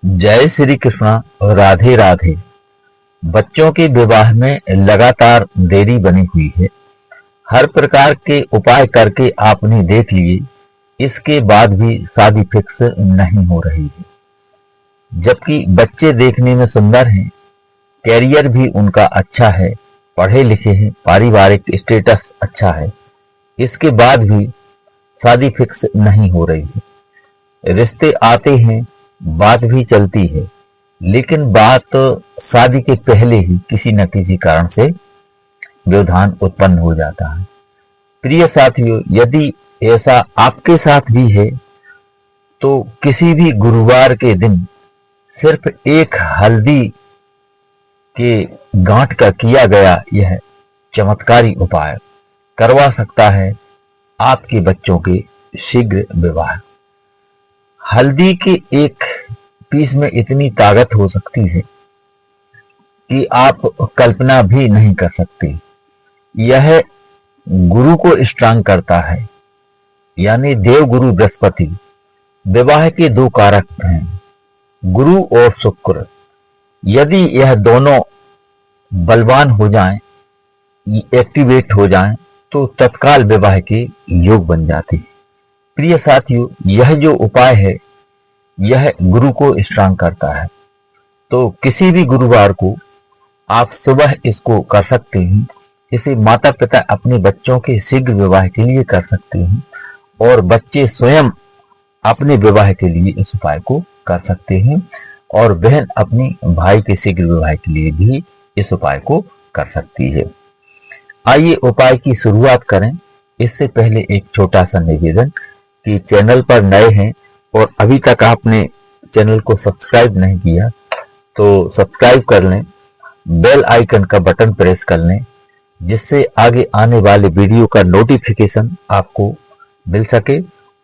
जय श्री कृष्णा। राधे राधे। बच्चों के विवाह में लगातार देरी बनी हुई है। हर प्रकार के उपाय करके आपने देख लिए, इसके बाद भी शादी फिक्स नहीं हो रही है। जबकि बच्चे देखने में सुंदर हैं, कैरियर भी उनका अच्छा है, पढ़े लिखे हैं, पारिवारिक स्टेटस अच्छा है, इसके बाद भी शादी फिक्स नहीं हो रही है। रिश्ते आते हैं, बात भी चलती है, लेकिन बात शादी के पहले ही किसी न किसी कारण से व्यवधान उत्पन्न हो जाता है। प्रिय साथियों, यदि ऐसा आपके साथ भी है तो किसी भी गुरुवार के दिन सिर्फ एक हल्दी के गांठ का किया गया यह चमत्कारी उपाय करवा सकता है आपके बच्चों के शीघ्र विवाह। हल्दी के एक पीस में इतनी ताकत हो सकती है कि आप कल्पना भी नहीं कर सकते। यह गुरु को स्ट्रांग करता है, यानी देव गुरु बृहस्पति विवाह के दो कारक हैं, गुरु और शुक्र। यदि यह दोनों बलवान हो जाएं, एक्टिवेट हो जाएं, तो तत्काल विवाह के योग बन जाते हैं। प्रिय साथियों, यह जो उपाय है यह गुरु को स्ट्रांग करता है। तो किसी भी गुरुवार को आप सुबह इसको कर सकते हैं। इसे माता पिता अपने बच्चों के शीघ्र विवाह के लिए कर सकते हैं और बच्चे स्वयं अपने विवाह के लिए इस उपाय को कर सकते हैं और बहन अपनी भाई के शीघ्र विवाह के लिए भी इस उपाय को कर सकती है। आइए उपाय की शुरुआत करें। इससे पहले एक छोटा सा निवेदन कि चैनल पर नए हैं और अभी तक आपने चैनल को सब्सक्राइब नहीं किया तो सब्सक्राइब कर लें, बेल आइकन का बटन प्रेस कर लें, जिससे आगे आने वाले वीडियो का नोटिफिकेशन आपको मिल सके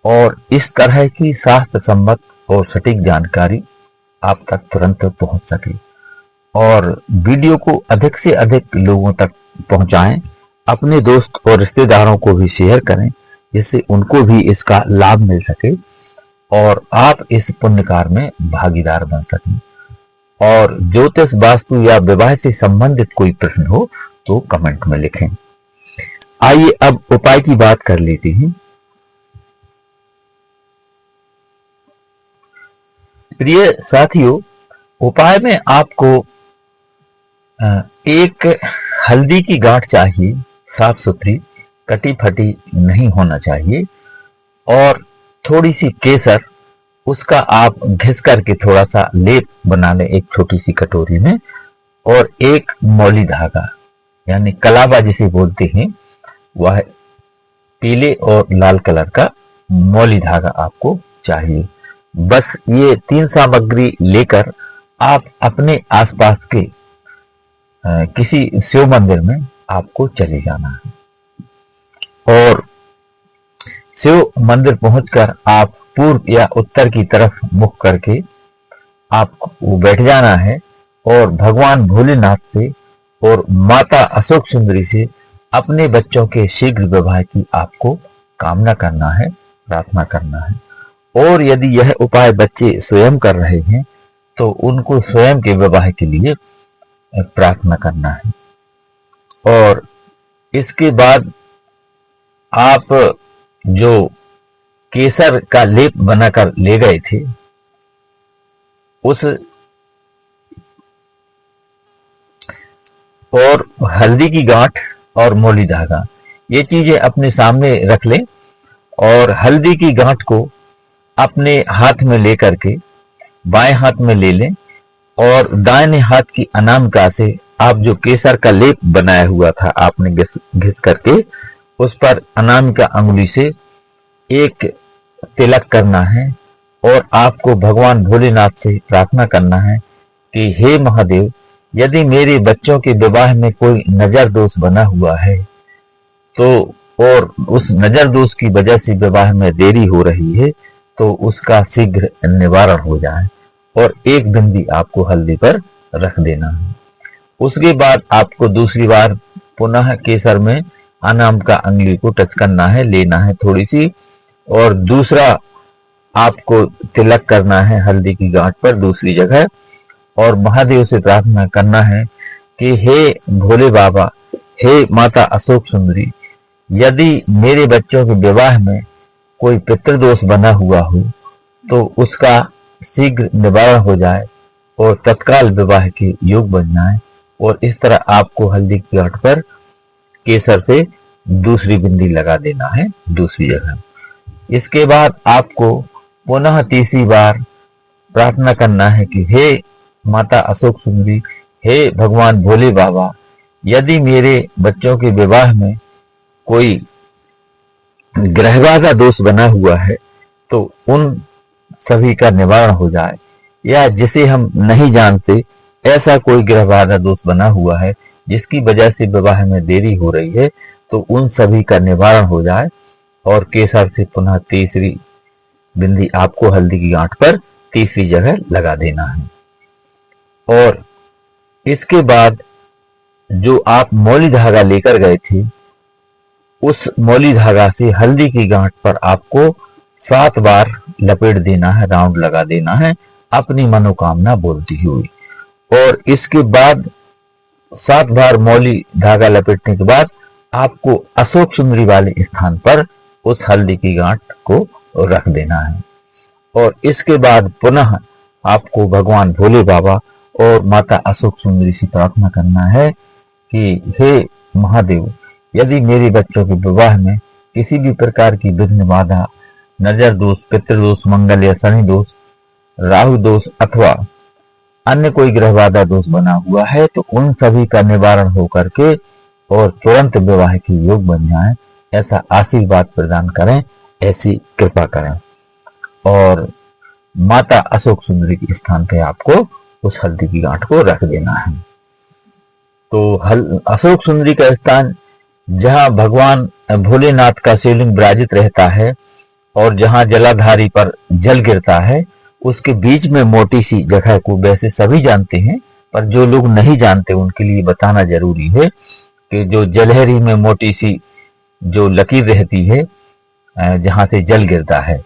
और इस तरह की शास्त्र सम्मत और सटीक जानकारी आप तक तुरंत पहुंच सके। और वीडियो को अधिक से अधिक लोगों तक पहुंचाएं, अपने दोस्त और रिश्तेदारों को भी शेयर करें, जिससे उनको भी इसका लाभ मिल सके और आप इस पुण्य कार्य में भागीदार बन सकें। और ज्योतिष, वास्तु या विवाह से संबंधित कोई प्रश्न हो तो कमेंट में लिखें। आइए अब उपाय की बात कर लेते हैं। प्रिय साथियों, उपाय में आपको एक हल्दी की गांठ चाहिए, साफ सुथरी, कटी फटी नहीं होना चाहिए, और थोड़ी सी केसर, उसका आप घिस करके थोड़ा सा लेप बना लें एक छोटी सी कटोरी में, और एक मौली धागा यानी कलावा जिसे बोलते हैं, वह पीले और लाल कलर का मौली धागा आपको चाहिए। बस ये तीन सामग्री लेकर आप अपने आसपास के किसी शिव मंदिर में आपको चले जाना है और शिव मंदिर पहुंचकर आप पूर्व या उत्तर की तरफ मुख करके आपको बैठ जाना है और भगवान भोलेनाथ से और माता अशोक सुंदरी से अपने बच्चों के शीघ्र विवाह की आपको कामना करना है, प्रार्थना करना है। और यदि यह उपाय बच्चे स्वयं कर रहे हैं तो उनको स्वयं के विवाह के लिए प्रार्थना करना है। और इसके बाद आप जो केसर का लेप बनाकर ले गए थे, उस और हल्दी की गांठ और मौली धागा, ये चीजें अपने सामने रख लें और हल्दी की गांठ को अपने हाथ में लेकर के बाएं हाथ में ले लें और दाहिने हाथ की अनामिका से आप जो केसर का लेप बनाया हुआ था आपने घिस करके, उस पर अनामिका अंगुली से एक तिलक करना है और आपको भगवान भोलेनाथ से प्रार्थना करना है कि हे महादेव, यदि मेरे बच्चों के विवाह में कोई नजर दोष बना हुआ है तो, और उस नजर दोष की वजह से विवाह में देरी हो रही है, तो उसका शीघ्र निवारण हो जाए। और एक बिंदी आपको हल्दी पर रख देना है। उसके बाद आपको दूसरी बार पुनः केसर में अनामिका अंगुली को टच करना है, लेना है थोड़ी सी, और दूसरा आपको तिलक करना है हल्दी की गांठ पर दूसरी जगह, और महादेव से प्रार्थना करना है कि हे भोले बाबा, हे माता अशोक सुंदरी, यदि मेरे बच्चों के विवाह में कोई पितृदोष बना हुआ हो तो उसका शीघ्र निवारण हो जाए और तत्काल विवाह के योग बन जाए। और इस तरह आपको हल्दी की गांठ पर केसर से दूसरी बिंदी लगा देना है दूसरी जगह। इसके बाद आपको पुनः तीसरी बार प्रार्थना करना है कि हे माता अशोक सुंदरी, हे भगवान भोले बाबा, यदि मेरे बच्चों के विवाह में कोई ग्रहबाधा दोष बना हुआ है तो उन सभी का निवारण हो जाए, या जिसे हम नहीं जानते ऐसा कोई ग्रहबाधा दोष बना हुआ है जिसकी वजह से विवाह में देरी हो रही है, तो उन सभी का निवारण हो जाए। और केसर से पुनः तीसरी बिंदी आपको हल्दी की गांठ पर तीसरी जगह लगा देना है। और इसके बाद जो आप मौली धागा लेकर गए थे, उस मौली धागा से हल्दी की गांठ पर आपको 7 बार लपेट देना है, राउंड लगा देना है अपनी मनोकामना बोलती हुई। और इसके बाद 7 बार मौली धागा लपेटने के बाद आपको अशोक सुंदरी वाले स्थान पर उस हल्दी की गांठ को रख देना है। और इसके बाद पुनः आपको भगवान भोले बाबा और माता अशोक सुंदरी से प्रार्थना करना है कि हे महादेव, यदि मेरे बच्चों के विवाह में किसी भी प्रकार की विघ्न बाधा, नजर दोष, पितृदोष, मंगल या शनि दोष, राहु दोष अथवा अन्य कोई ग्रह बाधा दोष बना हुआ है तो उन सभी का निवारण हो करके और तुरंत विवाह के योग बन जाए, ऐसा आशीर्वाद प्रदान करें, ऐसी कृपा करें। और माता अशोक सुंदरी के स्थान पे आपको उस हल्दी की गांठ को रख देना है। तो अशोक सुंदरी का स्थान जहां भगवान भोलेनाथ का शिवलिंग विराजित रहता है और जहां जलाधारी पर जल गिरता है, उसके बीच में मोटी सी जगह को वैसे सभी जानते हैं, पर जो लोग नहीं जानते उनके लिए बताना जरूरी है कि जो जलहरी में मोटी सी जो लकीर रहती है जहां से जल गिरता है,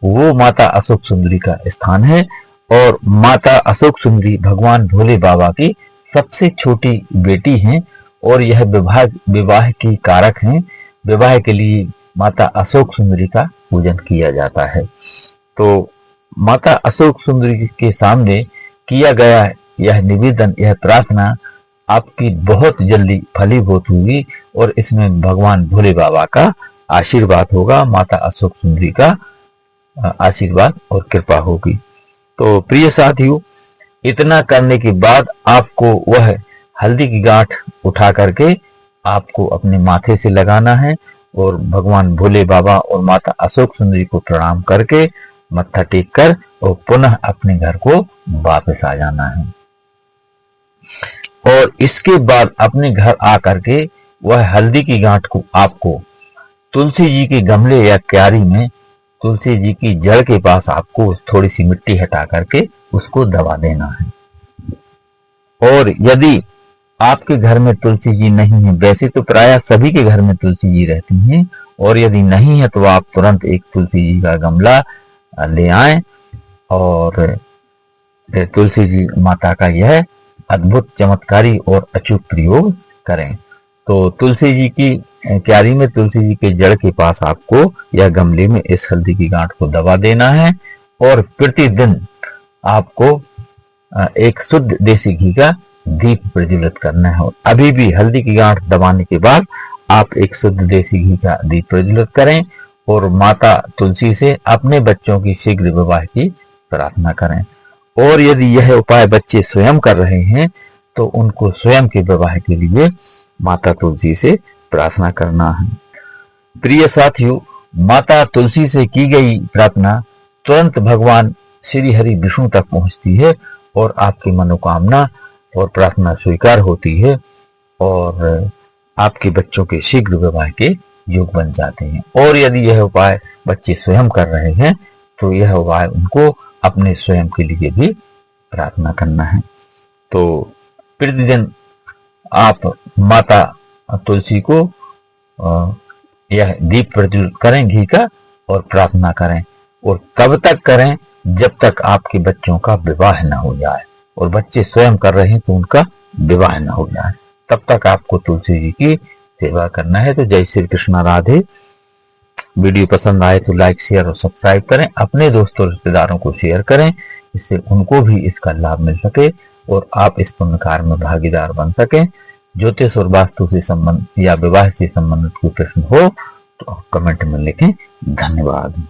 वो माता अशोक सुंदरी का स्थान है। और माता अशोक सुंदरी भगवान भोले बाबा की सबसे छोटी बेटी हैं और यह विवाह की कारक हैं। विवाह के लिए माता अशोक सुंदरी का पूजन किया जाता है। तो माता अशोक सुंदरी के सामने किया गया यह निवेदन, यह प्रार्थना आपकी बहुत जल्दी फलीभूत होगी और इसमें भगवान भोले बाबा का आशीर्वाद होगा, माता अशोक सुंदरी का आशीर्वाद और कृपा होगी। तो प्रिय साथियों, इतना करने के बाद आपको वह हल्दी की गांठ उठा करके आपको अपने माथे से लगाना है और भगवान भोले बाबा और माता अशोक सुंदरी को प्रणाम करके मत्था टेक कर और पुनः अपने घर को वापस आ जाना है। और इसके बाद अपने घर आकर के वह हल्दी की गांठ को आपको तुलसी जी के गमले या क्यारी में तुलसी जी की जड़ के पास आपको थोड़ी सी मिट्टी हटा करके उसको दबा देना है। और यदि आपके घर में तुलसी जी नहीं है, वैसे तो प्रायः सभी के घर में तुलसी जी रहती हैं, और यदि नहीं है तो आप तुरंत एक तुलसी जी का गमला ले आएं और तुलसी जी माता का यह अद्भुत, चमत्कारी और अचूक प्रयोग करें। तो तुलसी जी की क्यारी में तुलसी जी के जड़ के पास आपको या गमले में इस हल्दी की गांठ को दबा देना है और प्रतिदिन आपको एक शुद्ध देसी घी का दीप प्रज्वलित करना है। अभी भी हल्दी की गांठ दबाने के बाद आप एक शुद्ध देसी घी का दीप प्रज्वलित करें और माता तुलसी से अपने बच्चों की शीघ्र विवाह की प्रार्थना करें। और यदि यह उपाय बच्चे स्वयं कर रहे हैं तो उनको स्वयं के विवाह के लिए माता तुलसी से प्रार्थना करना है। प्रिय साथियों, माता तुलसी से की गई प्रार्थना तुरंत भगवान श्री हरि विष्णु तक पहुंचती है और आपकी मनोकामना और प्रार्थना स्वीकार होती है और आपके बच्चों के शीघ्र विवाह के योग बन जाते हैं। और यदि यह उपाय बच्चे स्वयं कर रहे हैं तो यह उपाय उनको अपने स्वयं के लिए भी प्रार्थना करना है। तो प्रतिदिन आप माता तुलसी को यह दीप प्रज्वलित करें घी का और प्रार्थना करें और कब तक करें, जब तक आपके बच्चों का विवाह न हो जाए, और बच्चे स्वयं कर रहे हैं तो उनका विवाह न हो जाए, तब तक आपको तुलसी जी की सेवा करना है। तो जय श्री कृष्णा, राधे। वीडियो पसंद आए तो लाइक, शेयर और सब्सक्राइब करें। अपने दोस्तों रिश्तेदारों को शेयर करें, इससे उनको भी इसका लाभ मिल सके और आप इस पुण्य कार्य में भागीदार बन सकें। ज्योतिष और वास्तु से संबंध या विवाह से संबंधित कोई प्रश्न हो तो कमेंट में लिखें। धन्यवाद।